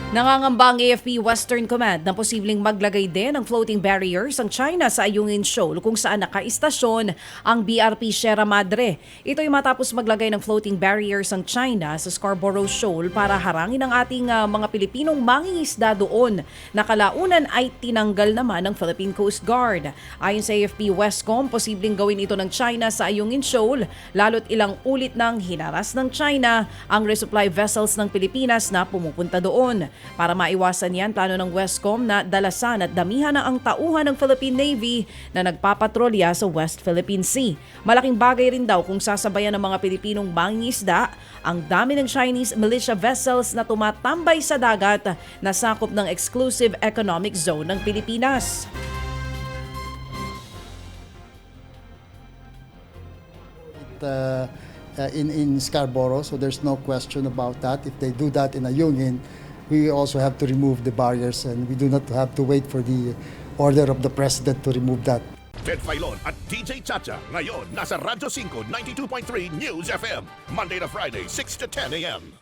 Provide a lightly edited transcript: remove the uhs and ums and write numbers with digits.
Nangangamba ang AFP Western Command na posibleng maglagay din ng floating barriers ang China sa Ayungin Shoal kung saan nakaistasyon ang BRP Sierra Madre. Ito ay matapos maglagay ng floating barriers ang China sa Scarborough Shoal para harangin ang ating mga Pilipinong mangingisda doon. Nakalaunan ay tinanggal naman ng Philippine Coast Guard. Ayon sa AFP Westcom, posibleng gawin ito ng China sa Ayungin Shoal lalo't ilang ulit nang hinaras ng China ang resupply vessels ng Pilipinas na pumupunta doon. Para maiwasan yan, plano ng Westcom na dalasan at damihan na ang tauhan ng Philippine Navy na nagpapatrolya sa West Philippine Sea. Malaking bagay rin daw kung sasabayan ng mga Pilipinong mangingisda ang dami ng Chinese militia vessels na tumatambay sa dagat na sakop ng exclusive economic zone ng Pilipinas. In Scarborough, so there's no question about that. If they do that in Ayungin, we also have to remove the barriers and we do not have to wait for the order of the President to remove that. Ted Filon at DJ Chacha ngayon nasa Radyo 5 92.3 News FM Monday to Friday 6 to 10 a.m.